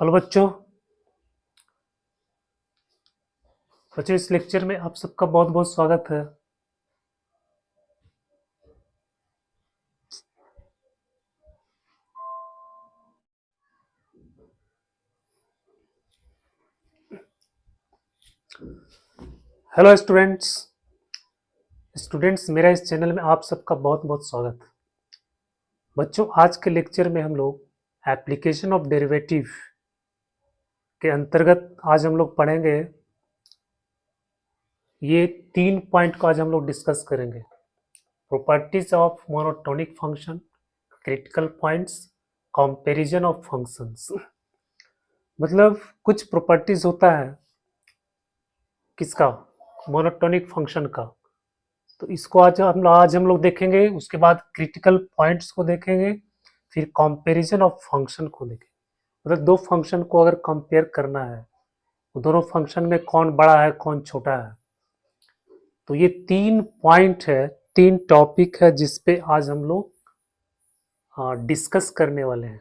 Hello बच्चों। इस lecture में आप सबका बहुत बहुत स्वागत है। हेलो स्टूडेंट्स, मेरा इस चैनल में आप सबका बहुत बहुत स्वागत है। बच्चों, आज के लेक्चर में हम लोग एप्लीकेशन ऑफ डेरिवेटिव के अंतर्गत आज हम लोग पढ़ेंगे। ये 3 पॉइंट को आज हम लोग डिस्कस करेंगे। Properties of monotonic function, critical points, comparison of functions. मतलब कुछ प्रॉपर्टीज होता है किसका, मोनोटोनिक फंक्शन का। तो इसको आज हम लोग देखेंगे। उसके बाद क्रिटिकल पॉइंट्स को देखेंगे, फिर कंपैरिजन ऑफ फंक्शन को देखेंगे। मतलब दो फंक्शन को अगर कंपेयर करना है तो दोनों फंक्शन में कौन बड़ा है कौन छोटा है। तो ये 3 पॉइंट है, 3 टॉपिक है जिस पे आज हम लोग डिस्कस करने वाले हैं।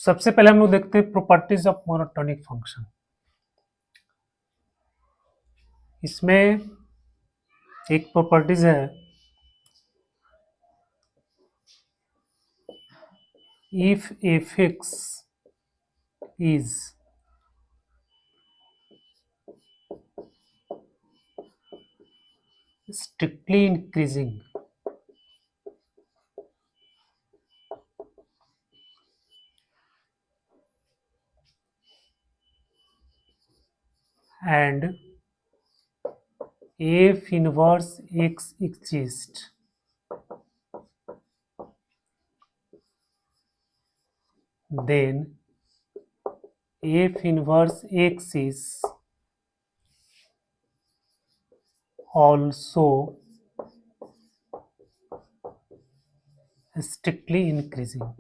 सबसे पहले हम लोग देखते हैं प्रॉपर्टीज ऑफ मोनोटोनिक फंक्शन। इसमें एक प्रॉपर्टीज है, if fx is strictly increasing and f inverse x exists, then f inverse x is also strictly increasing।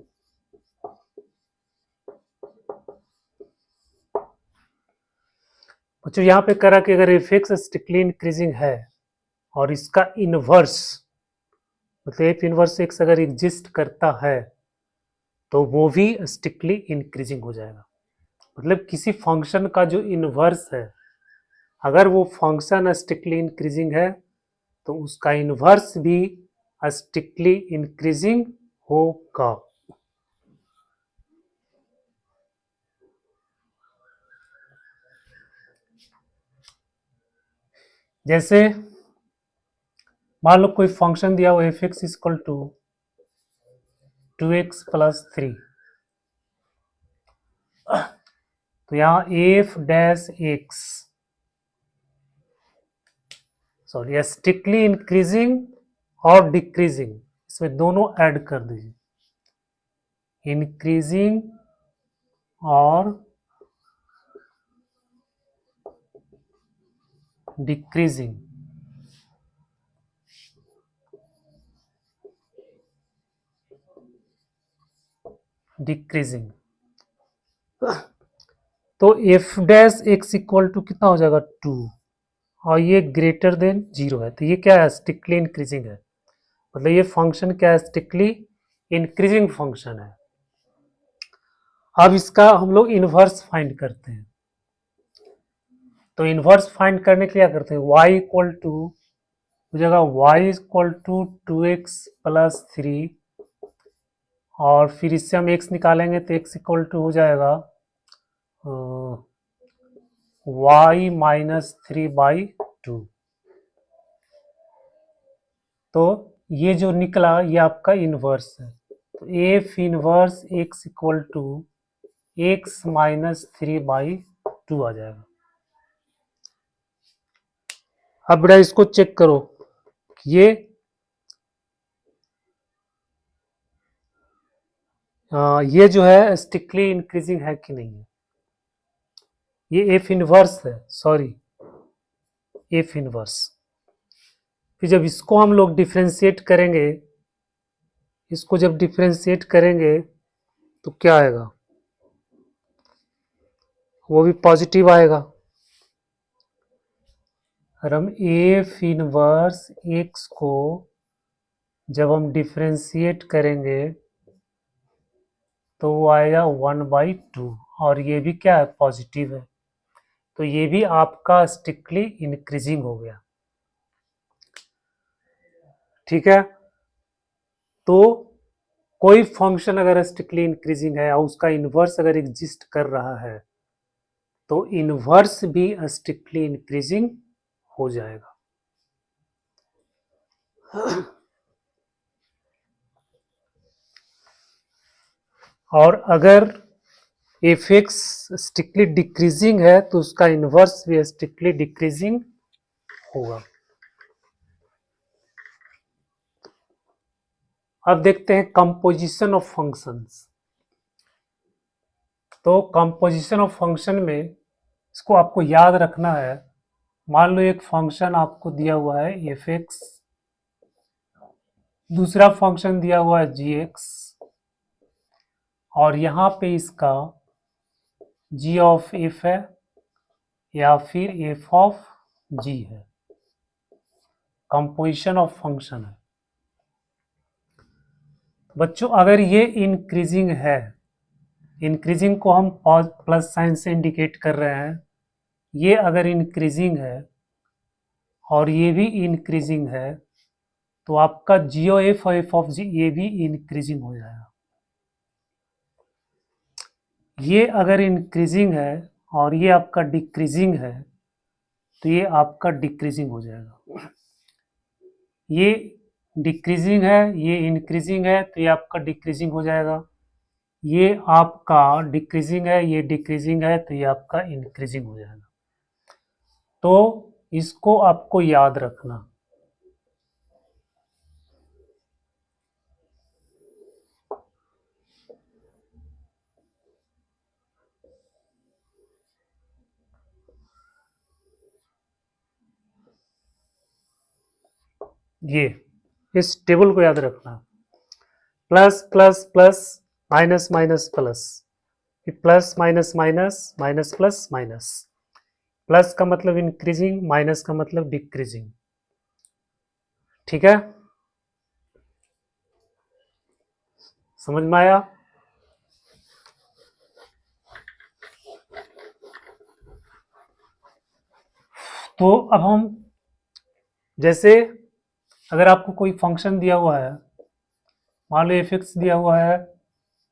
बच्चों यहाँ पे करा कि अगर एफ एक्स स्ट्रिक्टली इंक्रीजिंग है और इसका इनवर्स मतलब एफ इनवर्स एक्स अगर एग्जिस्ट करता है तो वो भी स्ट्रिक्टली इंक्रीजिंग हो जाएगा। मतलब किसी फंक्शन का जो इनवर्स है, अगर वो फंक्शन स्ट्रिक्टली इंक्रीजिंग है तो उसका इनवर्स भी स्ट्रिक्टली इंक्रीजिंग होगा। जैसे मान लो कोई फंक्शन दिया हो f x equal to 2x plus 3, तो यहाँ f dash x sorry strictly increasing और डिक्रीजिंग, इसमें दोनों ऐड कर दीजिए, इंक्रीजिंग और डिक्रीजिंग। डिक्रीजिंग तो f dash x equal to कितना हो जाएगा 2, और ये ग्रेटर देन 0 है, तो ये क्या है, स्ट्रिक्टली इंक्रीजिंग है। मतलब ये फंक्शन क्या है, स्ट्रिक्टली इंक्रीजिंग फंक्शन है। अब इसका हम लोग इनवर्स फाइंड करते हैं। तो इनवर्स फाइंड करने के लिए क्या करते हैं, y इक्वल टू हो जाएगा y equal to 2x plus 3, और फिर इससे हम x निकालेंगे तो x इक्वल टू हो जाएगा y माइनस 3/2। तो ये जो निकला ये आपका इनवर्स है। तो f inverse x equal to x minus 3/2 आ जाएगा। अब बेटा इसको चेक करो, ये जो है स्ट्रिक्टली इंक्रीजिंग है कि नहीं है। ये एफ इनवर्स है, सॉरी एफ इनवर्स। फिर जब इसको हम लोग डिफ्रेंशिएट करेंगे, इसको जब डिफ्रेंशिएट करेंगे तो क्या आएगा, वो भी पॉजिटिव आएगा। और हम एफ इनवर्स एक्स को जब हम डिफ्रेंशिएट करेंगे तो वो आएगा 1/2, और ये भी क्या है, पॉजिटिव है। तो ये भी आपका स्ट्रिक्टली इंक्रीजिंग हो गया। ठीक है, तो कोई फंक्शन अगर स्ट्रिक्टली इंक्रीजिंग है और उसका इन्वर्स अगर एग्जिस्ट कर रहा है तो इन्वर्स भी स्ट्रिक्टली इंक्रीजिंग हो जाएगा। और अगर एफ एक्स स्ट्रिक्टली डिक्रीजिंग है तो उसका इन्वर्स भी स्ट्रिक्टली डिक्रीजिंग होगा। अब देखते हैं कंपोजिशन ऑफ फंक्शंस। तो कंपोजिशन ऑफ फंक्शन में इसको आपको याद रखना है। मान लो एक फंक्शन आपको दिया हुआ है एफ एक्स, दूसरा फंक्शन दिया हुआ है जी एक्स, और यहाँ पे इसका जी ऑफ एफ है या फिर एफ ऑफ जी है। कंपोजिशन ऑफ फंक्शन है। बच्चों अगर ये इंक्रीजिंग है, इंक्रीजिंग को हम प्लस साइन से इंडिकेट कर रहे हैं, ये अगर इंक्रीजिंग है और ये भी इंक्रीजिंग है तो आपका जी ओ एफ और एफ ऑफ जी ये भी इंक्रीजिंग हो जाएगा। ये अगर इंक्रीजिंग है और ये आपका डिक्रीजिंग है तो ये आपका डिक्रीजिंग हो जाएगा। ये डिक्रीजिंग है, ये इंक्रीजिंग है तो ये आपका डिक्रीजिंग हो जाएगा। ये आपका डिक्रीजिंग है, ये डिक्रीजिंग है तो ये आपका इंक्रीजिंग हो जाएगा। तो इसको आपको याद रखना। ये इस टेबल को याद रखना, plus plus plus minus minus plus, plus minus minus minus plus minus. Plus का मतलब इंक्रीजिंग, माइनस का मतलब डिक्रीजिंग। ठीक है, समझ में आया? तो अब हम जैसे अगर आपको कोई फंक्शन दिया हुआ है, मान लो एफ एक्स दिया हुआ है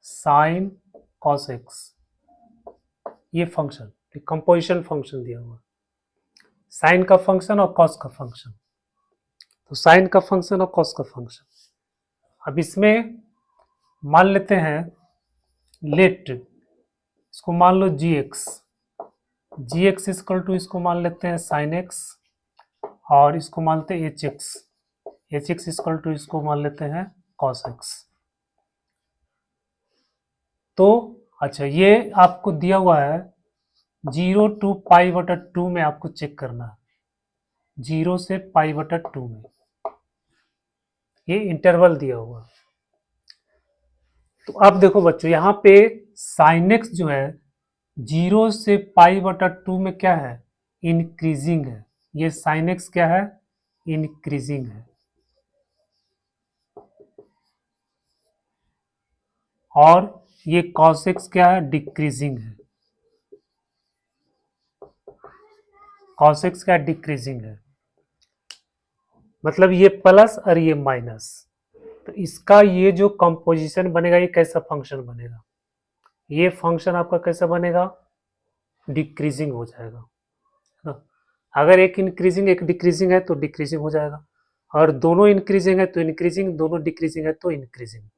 साइन कॉस एक्स, ये फंक्शन कंपोजिशन फंक्शन दिया हुआ है, साइन का फंक्शन और कॉस का फंक्शन। तो साइन का फंक्शन और कॉस का फंक्शन। अब इसमें मान लेते हैं लेट, इसको मान लो g x, g x equal to इसको मान लेते हैं साइन एक्स, और इसको मानते हैं h x, h x equal to इसको मान लेते हैं कॉस एक्स। तो अच्छा ये आपको दिया हुआ है 0 to π/2 में, आपको चेक करना है 0 से π/2 में, ये इंटरवल दिया हुआ। तो अब देखो बच्चों यहाँ पे साइन एक्स जो है 0 से π/2 में क्या है, इंक्रीजिंग है, ये साइन एक्स क्या है, इंक्रीजिंग है, और ये कॉस एक्स क्या है, डिक्रीजिंग है। कॉस एक्स क्या डिक्रीजिंग है, मतलब ये प्लस और ये माइनस, तो इसका ये जो कंपोजिशन बनेगा ये कैसा फंक्शन बनेगा, ये फंक्शन आपका कैसा बनेगा, डिक्रीजिंग हो जाएगा ना? अगर एक इंक्रीजिंग एक डिक्रीजिंग है तो डिक्रीजिंग हो जाएगा, और दोनों इंक्रीजिंग है तो इंक्रीजिंग, दोनों डिक्रीजिंग है तो इंक्रीजिंग।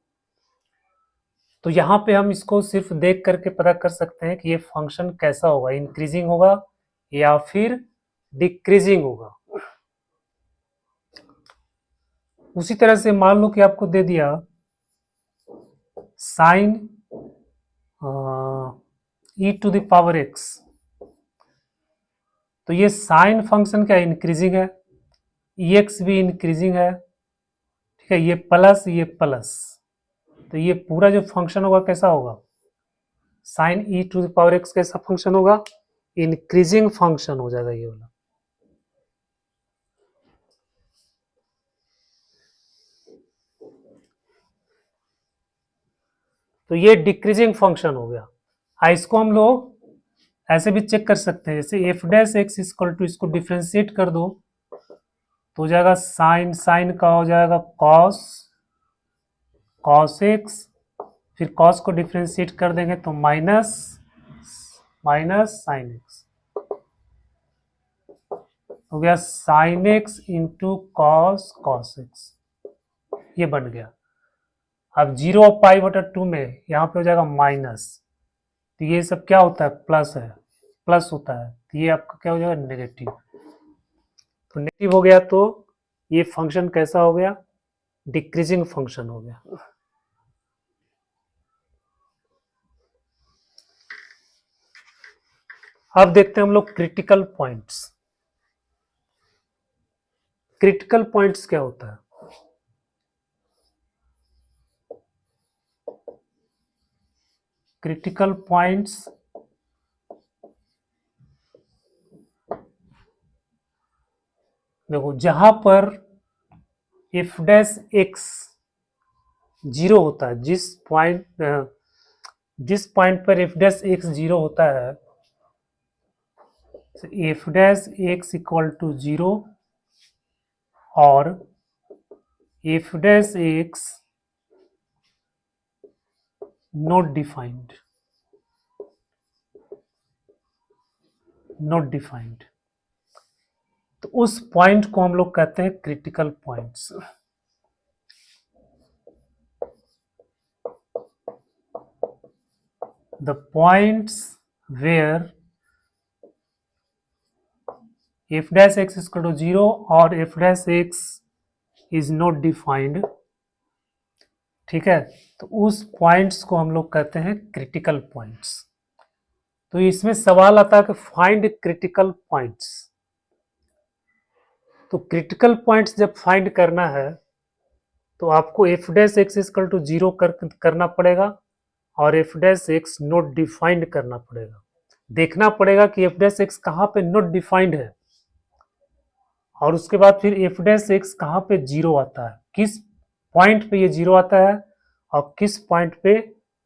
तो यहाँ पे हम इसको सिर्फ देख करके पता कर सकते हैं कि ये फंक्शन कैसा होगा, इंक्रीजिंग होगा या फिर डिक्रीजिंग होगा। उसी तरह से मान लो कि आपको दे दिया sine e to the power x, तो ये साइन फंक्शन क्या इंक्रीजिंग है, ई एक्स भी इंक्रीजिंग है, ठीक है, ये प्लस, तो ये पूरा जो फंक्शन होगा कैसा होगा, sine e to the power x कैसा फंक्शन होगा, इंक्रीजिंग फंक्शन हो जाएगा ये वाला। तो ये डिक्रीजिंग फंक्शन हो गया। इसको हम लोग ऐसे भी चेक कर सकते हैं, जैसे f dash x equal to, इसको डिफ्रेंशिएट कर दो तो हो जाएगा साइन, साइन का हो जाएगा कॉस, कॉस एक्स, फिर कॉस को डिफ्रेंशिएट कर देंगे तो माइनस, माइनस साइन एक्स हो गया, sine x into cos, cos x, ये बन गया। अब 0/2 में यहाँ पे हो जाएगा माइनस, तो ये सब क्या होता है, प्लस है, प्लस होता है, तो ये आपका क्या हो जाएगा, नेगेटिव। तो नेगेटिव हो गया तो ये फंक्शन कैसा हो गया, डिक्रीजिंग फंक्शन हो गया। अब देखते हैं हम लोग क्रिटिकल पॉइंट्स। क्रिटिकल पॉइंट्स क्या होता है, क्रिटिकल पॉइंट्स देखो, जहां पर एफ डैश एक्स 0 होता है, जिस पॉइंट पर एफ डैश एक्स 0 होता है, f dash x equal to 0 और f dash x not defined, not defined, तो उस पॉइंट को हम लोग कहते हैं critical points. The points where f dash x equal to 0 और f dash x is not defined, ठीक है, तो उस पॉइंट्स को हम लोग कहते हैं क्रिटिकल पॉइंट्स। तो इसमें सवाल आता है कि फाइंड क्रिटिकल पॉइंट्स, तो क्रिटिकल पॉइंट्स जब फाइंड करना है तो आपको f dash x equal to 0 करना पड़ेगा और f dash x not defined करना पड़ेगा। देखना पड़ेगा कि एफ डैश एक्स कहाँ पे नॉट डिफाइंड है, और उसके बाद फिर एफ डैश एक्स कहाँ पे 0 आता है, किस पॉइंट पे ये 0 आता है और किस पॉइंट पे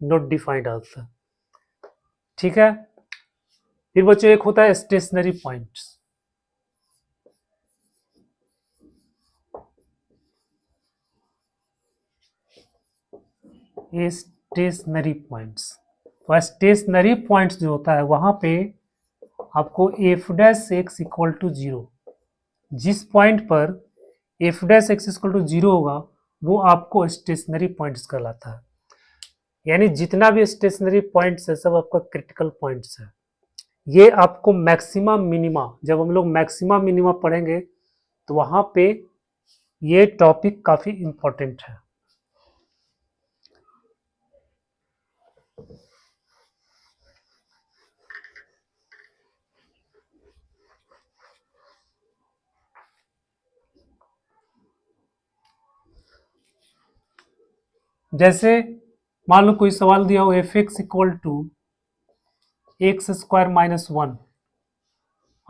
नॉट डिफाइंड आता है, ठीक है। फिर बच्चों एक होता है स्टेशनरी पॉइंट्स, ये स्टेशनरी पॉइंट्स, तो स्टेशनरी पॉइंट्स जो होता है वहां पे आपको f dash x equal to 0, जिस पॉइंट पर f dash x equal to 0 होगा वो आपको स्टेशनरी पॉइंट्स कहलाता है। यानी जितना भी स्टेशनरी पॉइंट्स है सब आपका क्रिटिकल पॉइंट्स है। ये आपको मैक्सिमा मिनिमा, जब हम लोग मैक्सिमा मिनिमा पढ़ेंगे तो वहां पे ये टॉपिक काफी इंपॉर्टेंट है। जैसे मान लो कोई सवाल दिया हो f x equal to x square minus 1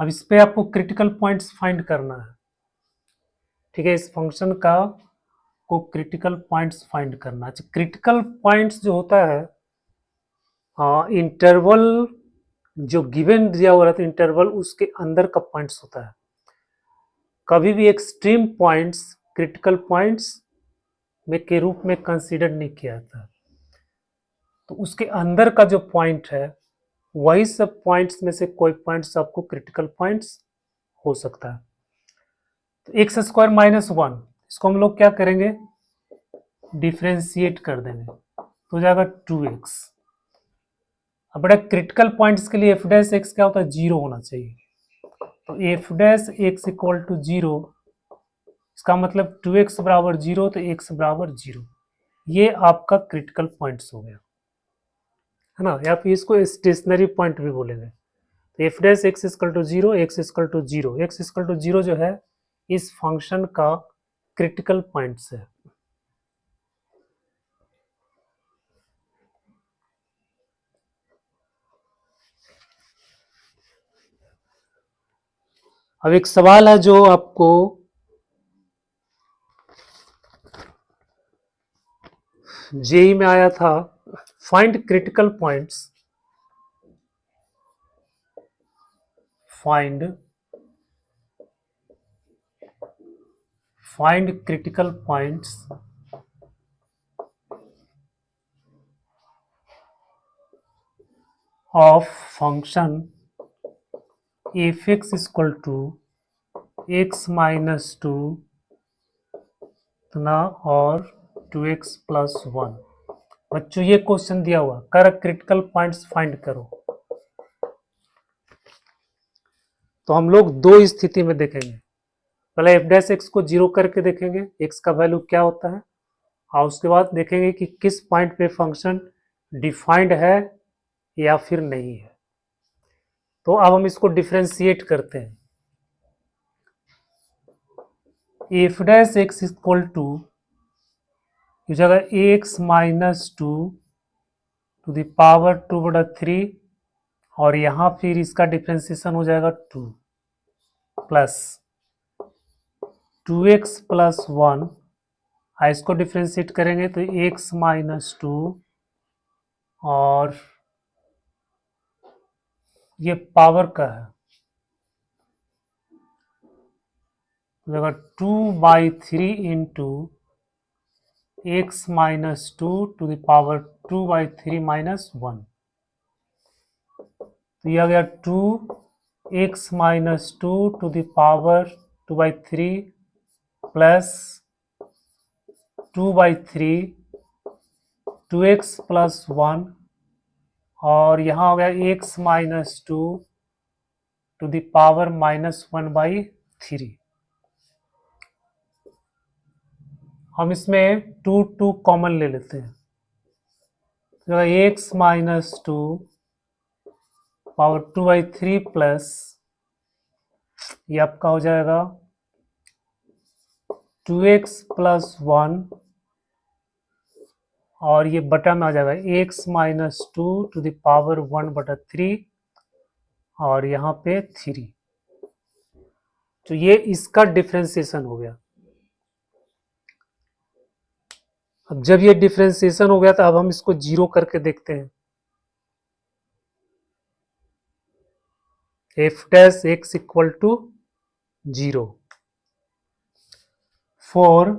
अब इस पे आपको क्रिटिकल पॉइंट्स फाइंड करना है, ठीक है। इस फंक्शन का को क्रिटिकल पॉइंट्स फाइंड करना है। क्रिटिकल पॉइंट्स जो होता है, इंटरवल जो गिवन दिया हुआ रहता है, इंटरवल उसके अंदर का पॉइंट्स होता है। कभी भी एक्सट्रीम पॉइंट्स क्रिटिकल पॉइंट्स में के रूप में कंसीडर नहीं किया जाता। तो उसके अंदर का जो पॉइंट है वही सब पॉइंट्स में से कोई पॉइंट्स आपको क्रिटिकल पॉइंट्स हो सकता है। तो एक्स स्क्वायर माइनस वन, इसको हम लोग क्या करेंगे, डिफ्रेंशिएट कर देंगे, तो हो जाएगा 2x। अब बड़ा क्रिटिकल पॉइंट्स के लिए एफ डैश एक्स क्या होता है, जीरो होना चाहिए। तो f dash x equal to zero, इसका मतलब 2x बराबर जीरो, तो x बराबर जीरो। ये आपका क्रिटिकल पॉइंट्स हो गया, है ना, या फिर इसको स्टेशनरी पॉइंट भी बोलेंगे। तो f dash x equal to zero, x equal to zero, x equal to zero जो है इस फंक्शन का क्रिटिकल पॉइंट्स है। अब एक सवाल है जो आपको जेई में आया था, find critical points, find critical points of function f(x) equal to x minus 2 इतना और 2x प्लस 1। बच्चों ये क्वेश्चन दिया हुआ, कर क्रिटिकल पॉइंट्स फाइंड करो। तो हम लोग दो स्थिति में देखेंगे, पहले एफ डैश एक्स को जीरो करके देखेंगे, एक्स का वैल्यू क्या होता है, और उसके बाद देखेंगे कि किस पॉइंट पे फंक्शन डिफाइंड है या फिर नहीं है। तो अब हम इसको डिफ्रेंशिएट करते हैं। F dash x equal to इस जगह x minus two to the power 2/3, और यहाँ फिर इसका डिफ्रेंसिएशन हो जाएगा 2 प्लस 2x प्लस 1। इसको डिफ्रेंशिएट करेंगे तो x माइनस 2 और ये पावर का है, तो 2/3 into x minus 2 to the power 2/3 minus 1। तो ये आ गया 2x minus 2 to the power 2/3 plus 2/3 2x plus 1, और यहाँ हो गया x minus 2 to the power minus 1/3। हम इसमें 2 कॉमन ले लेते हैं, तो x माइनस 2 पावर 2/3 प्लस ये आपका हो जाएगा 2x प्लस 1, और ये बटा में आ जाएगा x minus 2 to the power 1/3 और यहाँ पे 3। तो ये इसका डिफ्रेंसिएशन हो गया। अब जब ये डिफ्रेंसिएशन हो गया तो अब हम इसको जीरो करके देखते हैं। F dash x equal to zero for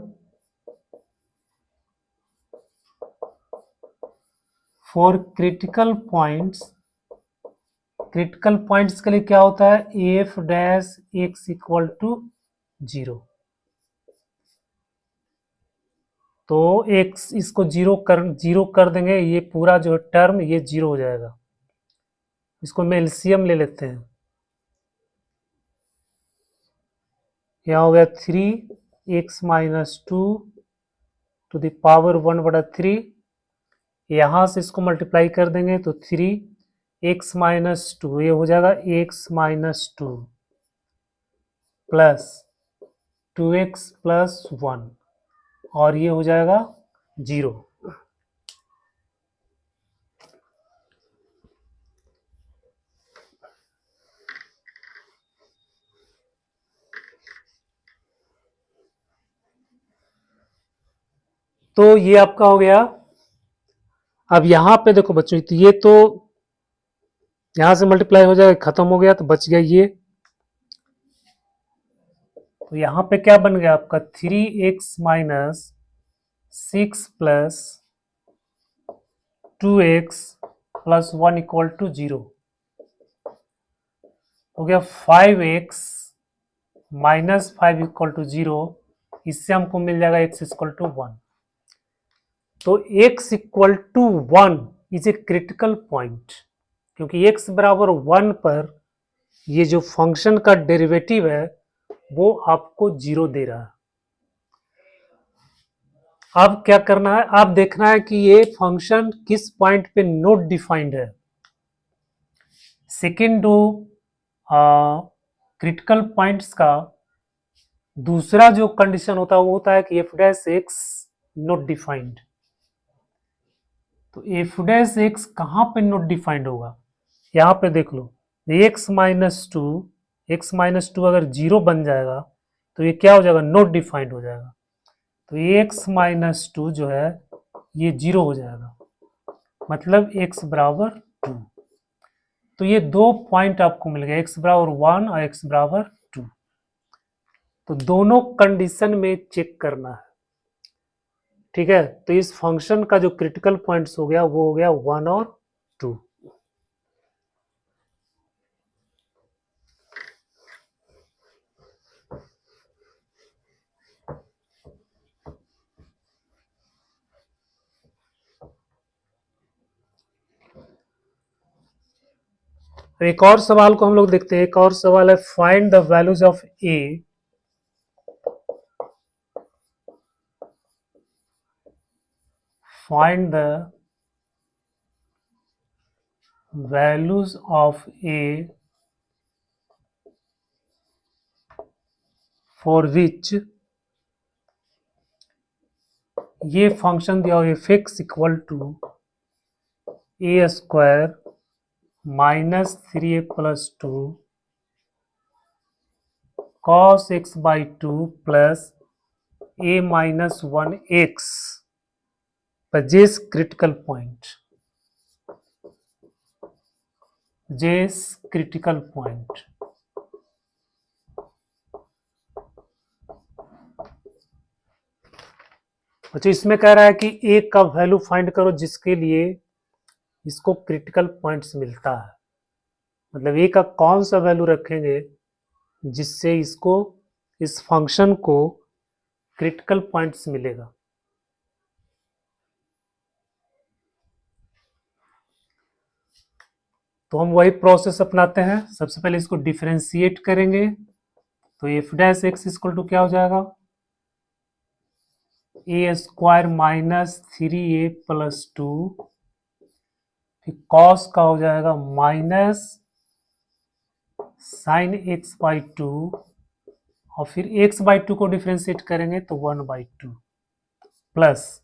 critical points. Critical points के लिए क्या होता है, f dash x equal to zero. तो एक्स इसको जीरो कर देंगे, ये पूरा जो टर्म ये जीरो हो जाएगा। इसको मैं एलसीएम ले लेते हैं, यहाँ हो गया 3x minus 2 to the power 1/3। यहाँ से इसको मल्टीप्लाई कर देंगे तो 3x माइनस 2 ये हो जाएगा x minus 2 plus 2x plus 1, और ये हो जाएगा 0। तो ये आपका हो गया। अब यहां पे देखो बच्चों, तो ये तो यहां से मल्टीप्लाई हो जाएगा, खत्म हो गया, तो बच गया ये। तो यहां पे क्या बन गया आपका 3x minus 6 plus 2x plus 1 equal to 0 हो गया। 5x माइनस 5 इक्वल टू 0, इससे हमको मिल जाएगा x इक्वल टू 1। तो x equal to 1 is a critical point, क्योंकि x बराबर 1 पर ये जो फंक्शन का डेरिवेटिव है वो आपको 0 दे रहा है। अब क्या करना है, आप देखना है कि ये फंक्शन किस पॉइंट पे नॉट डिफाइंड है। सेकेंड दो क्रिटिकल पॉइंट्स का दूसरा जो कंडीशन होता है वो होता है कि F dash x not defined. तो एफ डैश एक्स कहाँ पे नॉट डिफाइंड होगा, यहाँ पे देख लो, एक्स माइनस टू अगर 0 बन जाएगा तो ये क्या हो जाएगा, नॉट डिफाइंड हो जाएगा। तो एक्स माइनस 2 जो है ये 0 हो जाएगा, मतलब x बराबर 2। तो ये दो पॉइंट आपको मिल गया, x बराबर 1 और x बराबर 2। तो दोनों कंडीशन में चेक करना है, ठीक है। तो इस फंक्शन का जो क्रिटिकल पॉइंट्स हो गया वो हो गया 1 और 2। एक और सवाल को हम लोग देखते हैं। एक और सवाल है, find the values of a find the values of a for which ये फंक्शन दिया हुआ f x equal to a square minus 3a plus 2 cos x by 2 plus a minus 1x जेस क्रिटिकल पॉइंट, जेस critical point. अच्छा, इसमें कह रहा है कि a का वैल्यू फाइंड करो जिसके लिए इसको क्रिटिकल पॉइंट्स मिलता है। मतलब a का कौन सा वैल्यू रखेंगे जिससे इसको, इस फंक्शन को क्रिटिकल पॉइंट्स मिलेगा। तो हम वही प्रोसेस अपनाते हैं। सबसे पहले इसको डिफरेंशिएट करेंगे, तो f dash x equal to क्या हो जाएगा, ए स्क्वायर माइनस 3a प्लस 2, फिर कॉस का हो जाएगा माइनस साइन एक्स बाई 2, और फिर एक्स बाई 2 को डिफरेंशिएट करेंगे तो 1/2 प्लस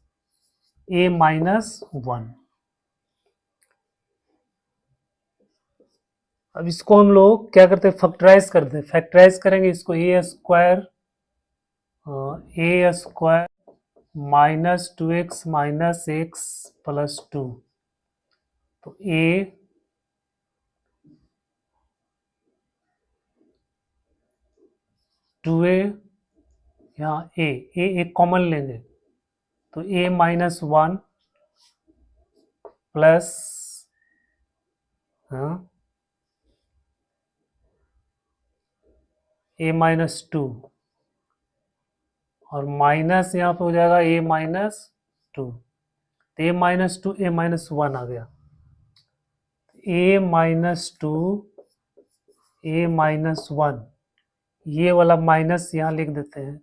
a माइनस 1। अब इसको हम लोग क्या करते हैं, फैक्टराइज करते हैं। फैक्टराइज करेंगे इसको, a square minus 2x minus x plus 2, तो a 2a, यहाँ a एक कॉमन लेंगे तो a minus 1 plus a minus 2, और माइनस यहाँ पे हो जाएगा a माइनस 2, तो a माइनस 2 a माइनस 1 आ गया, a माइनस 2 a माइनस 1, ये वाला माइनस यहाँ लिख देते हैं,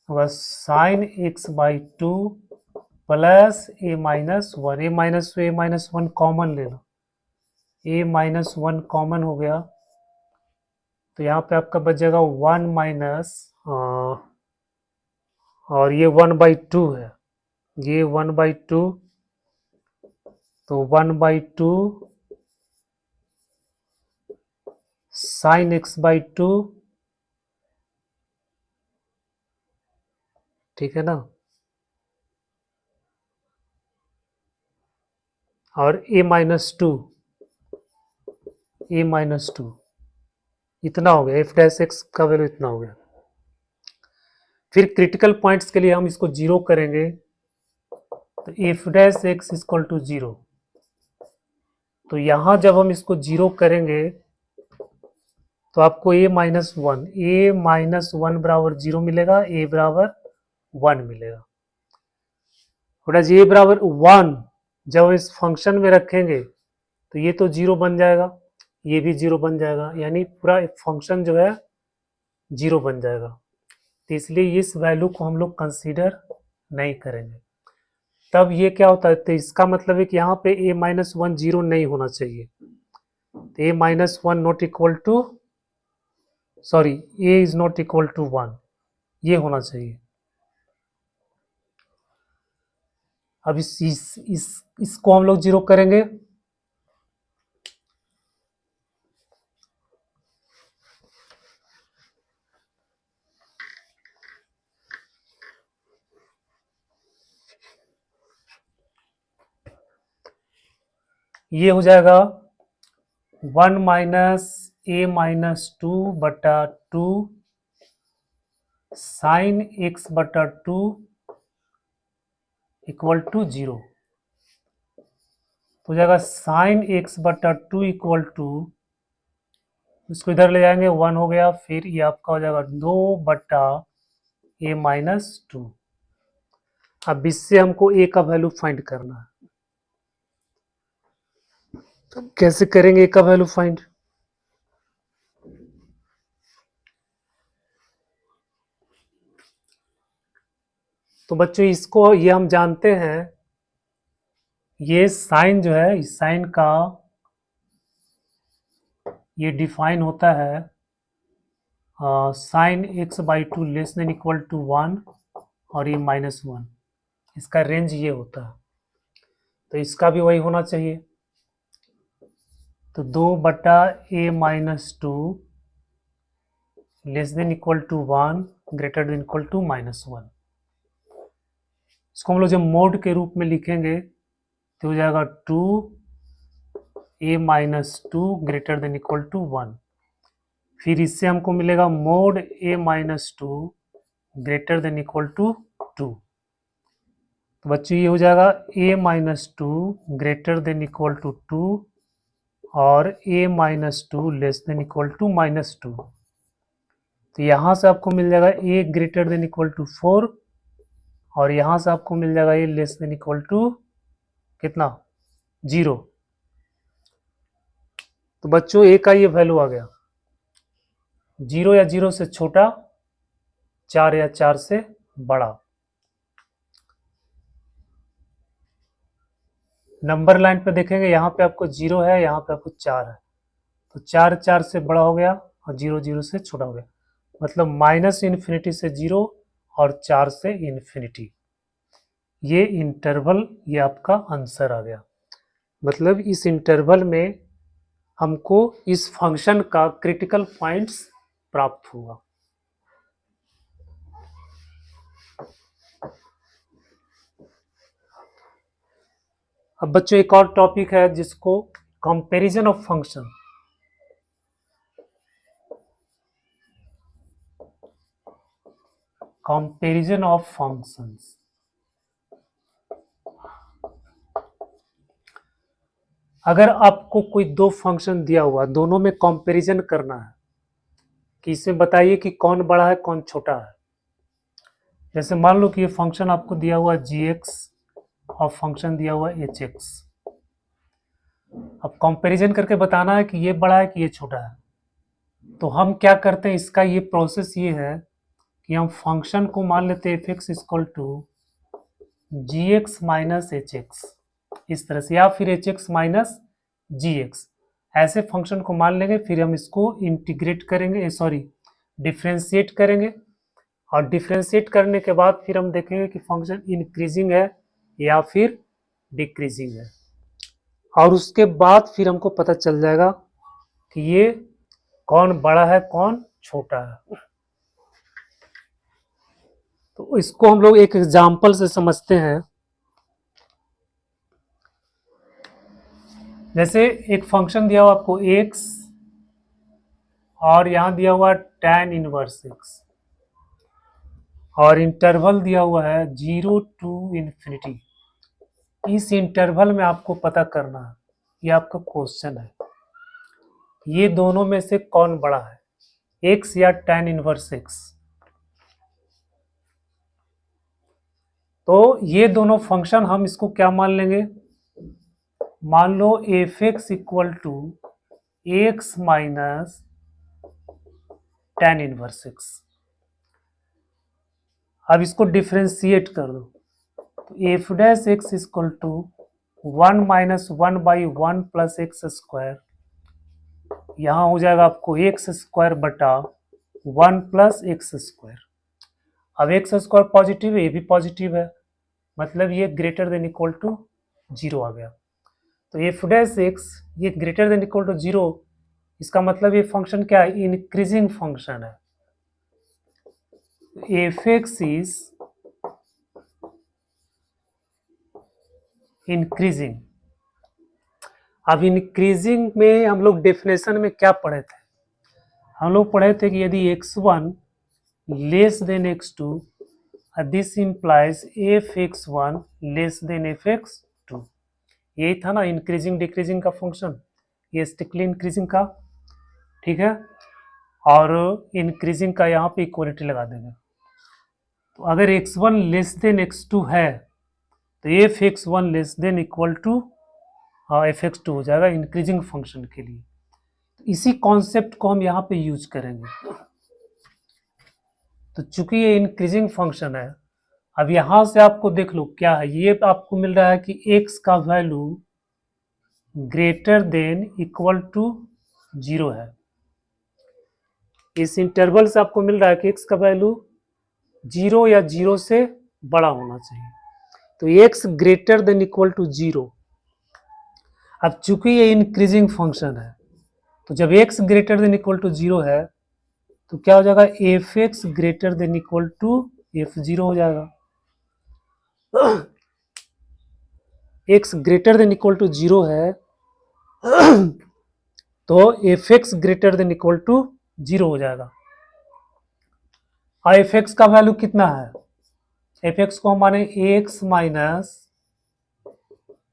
होगा sign x by 2 plus a minus 1, a minus 1 common ले लो, a माइनस 1 कॉमन हो गया, तो यहाँ पे आपका बच जाएगा 1 माइनस, और ये 1/2 है, ये 1/2, तो 1/2 साइन एक्स बाई 2, ठीक है ना। और a-2 इतना हो गया, एफ डैश एक्स का वैल्यू इतना हो गया। फिर क्रिटिकल पॉइंट्स के लिए हम इसको जीरो करेंगे, तो f dash x equal to 0। तो यहां जब हम इसको जीरो करेंगे तो आपको a-1 बराबर 0 मिलेगा, a बराबर 1 मिलेगा। और a बराबर 1 जब इस फंक्शन में रखेंगे तो ये तो 0 बन जाएगा, ये भी 0 बन जाएगा, यानी पूरा फंक्शन जो है 0 बन जाएगा। तो इसलिए इस वैल्यू को हम लोग कंसीडर नहीं करेंगे। तब ये क्या होता है, तो इसका मतलब है कि यहाँ पे a-1 0 नहीं होना चाहिए। तो a-1 not equal to sorry a is not equal to 1 ये होना चाहिए। अब इसको हम लोग जीरो करेंगे, ये हो जाएगा 1 माइनस a-2 बटा 2 साइन एक्स बटा 2 इक्वल टू 0। तो हो जाएगा साइन एक्स बटा 2 इक्वल टू, इसको इधर ले जाएंगे 1 हो गया, फिर ये आपका हो जाएगा 2 बटा a-2। अब इससे हमको a का वैल्यू फाइंड करना है। तो कैसे करेंगे a का वैल्यू फाइंड? तो बच्चों इसको ये हम जानते हैं, ये साइन जो है, इस साइन का ये डिफाइन होता है sine x by 2 less than equal to 1 और ये -1, इसका रेंज ये होता है। तो इसका भी वही होना चाहिए। तो 2 बटा a-2 less than equal to 1 greater than equal to -1। इसको हम लोग जब मोड के रूप में लिखेंगे तो हो जाएगा 2 a-2 greater than equal to 1। फिर इससे हमको मिलेगा mod a-2 greater than equal to 2। तो बच्चों ये हो जाएगा a-2 greater than equal to 2 और a-2 less than equal to -2। तो यहाँ से आपको मिल जाएगा a greater than equal to 4 और यहाँ से आपको मिल जाएगा a less than equal to कितना 0। तो बच्चों a का ये वैल्यू आ गया 0 या 0 से छोटा, 4 या 4 से बड़ा। नंबर लाइन पे देखेंगे यहाँ पे आपको 0 है, यहाँ पे आपको 4 है, तो 4 4 से बड़ा हो गया और 0 0 से छोटा हो गया, मतलब -∞ से 0 और 4 से इन्फिनिटी। ये इंटरवल, ये आपका आंसर आ गया। मतलब इस इंटरवल में हमको इस फंक्शन का क्रिटिकल पॉइंट्स प्राप्त होगा। अब बच्चों एक और टॉपिक है जिसको comparison of function. Comparison of functions. अगर आपको कोई दो फंक्शन दिया हुआ, दोनों में कंपैरिजन करना है कि इसमें बताइए कि कौन बड़ा है कौन छोटा है। जैसे मान लो कि ये फंक्शन आपको दिया हुआ gx और फंक्शन दिया हुआ hx। अब कंपैरिजन करके बताना है कि ये बड़ा है कि ये छोटा है। तो हम क्या करते हैं, इसका ये प्रोसेस ये है कि हम फंक्शन को मान लेते हैं f(x) equal to gx minus hx इस तरह से, या फिर hx माइनस gx, ऐसे फंक्शन को मान लेंगे। फिर हम इसको इंटीग्रेट करेंगे, सॉरी डिफ्रेंशिएट करेंगे, और डिफ्रेंशिएट करने के बाद फिर हम देखेंगे कि फंक्शन इंक्रीजिंग है या फिर डिक्रीजिंग है, और उसके बाद फिर हमको पता चल जाएगा कि ये कौन बड़ा है कौन छोटा है। तो इसको हम लोग एक एग्जाम्पल से समझते हैं। जैसे एक फंक्शन दिया हुआ आपको x और यहाँ दिया हुआ tan इनवर्स x और इंटरवल दिया हुआ है 0 टू इन्फिनिटी। इस इंटरवल में आपको पता करना है, ये आपका क्वेश्चन है, ये दोनों में से कौन बड़ा है, x या tan इनवर्स x। तो ये दोनों फंक्शन हम इसको क्या मान लेंगे, मान लो f x equal to x minus tan inverse x। अब इसको डिफ्रेंशिएट कर दो, तो f dash x equal to 1 minus 1 by 1 plus x square, यहाँ हो जाएगा आपको एक्स स्क्वायर बटा 1 प्लस एक्स स्क्वायर। अब एक्स स्क्वायर पॉजिटिव है, ये भी पॉजिटिव है, मतलब ये ग्रेटर देन इक्वल टू 0 आ गया। तो एफ डैश एक्स ये ग्रेटर देन इक्वल टू 0, इसका मतलब ये फंक्शन क्या है, इंक्रीजिंग फंक्शन है। F x is increasing. अब इंक्रीजिंग में हम लोग डेफिनेशन में क्या पढ़े थे, हम लोग पढ़े थे कि यदि x1 less than x2, this implies fx1 less than fx2। यही था ना इंक्रीजिंग डिक्रीजिंग का फंक्शन, ये स्ट्रिक्टली इंक्रीजिंग का, ठीक है। और इंक्रीजिंग का यहाँ पे इक्वलिटी लगा देंगे। तो अगर x1 लेस देन x2 है तो fx1 less than equal to fx2 हो जाएगा इंक्रीजिंग फंक्शन के लिए। तो इसी कॉन्सेप्ट को हम यहाँ पे यूज करेंगे। तो चूंकि ये इंक्रीजिंग फंक्शन है, अब यहाँ से आपको देख लो क्या है, ये आपको मिल रहा है कि x का value greater than equal to 0 है। इस इंटरवल से आपको मिल रहा है कि x का वैल्यू 0 या 0 से बड़ा होना चाहिए। तो x greater than equal to 0। अब चूंकि ये इंक्रीजिंग फंक्शन है, तो जब x greater than equal to 0 है तो क्या हो जाएगा, f x greater than equal to f0 हो जाएगा। x greater than equal to 0 है तो f x greater than equal to 0 हो जाएगा। और एफ एक्स का वैल्यू कितना है, एफ एक्स को हम माने x minus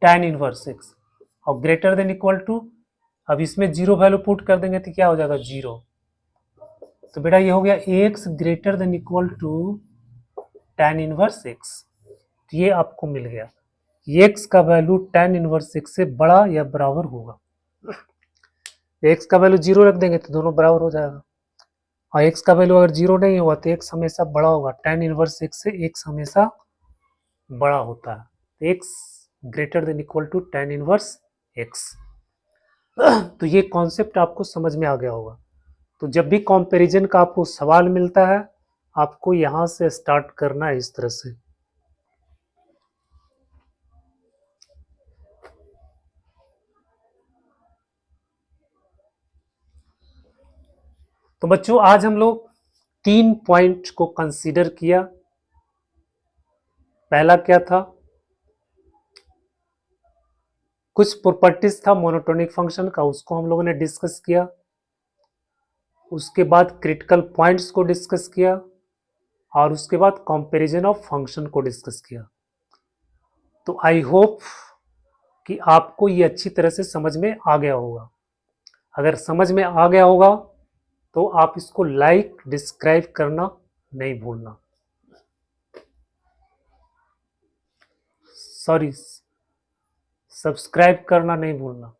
tan inverse x और ग्रेटर देन इक्वल टू, अब इसमें 0 वैल्यू पुट कर देंगे तो क्या हो जाएगा 0। तो बेटा ये हो गया x greater than equal to tan inverse x. तो ये आपको मिल गया, एक्स का वैल्यू tan इनवर्स एक्स से बड़ा या बराबर होगा। एक्स का वैल्यू 0 रख देंगे तो दोनों बराबर हो जाएगा, और एक्स का वैल्यू अगर 0 नहीं हुआ तो एक्स हमेशा बड़ा होगा, tan इनवर्स एक्स से एक्स हमेशा बड़ा होता है। तो x greater than equal to tan inverse x. तो ये कॉन्सेप्ट आपको समझ में आ गया होगा। तो जब भी कंपैरिजन का आपको सवाल मिलता है, आपको यहां से स्टार्ट करना है इस तरह से। तो बच्चों आज हम लोग 3 पॉइंट को कंसीडर किया। पहला क्या था, कुछ प्रॉपर्टीज था मोनोटोनिक फंक्शन का, उसको हम लोगों ने डिस्कस किया। उसके बाद क्रिटिकल पॉइंट्स को डिस्कस किया और उसके बाद कंपैरिजन ऑफ फंक्शन को डिस्कस किया। तो आई होप कि आपको ये अच्छी तरह से समझ में आ गया होगा। अगर समझ में आ गया होगा तो आप इसको लाइक डिस्क्राइब करना नहीं भूलना, सॉरी सब्सक्राइब करना नहीं भूलना।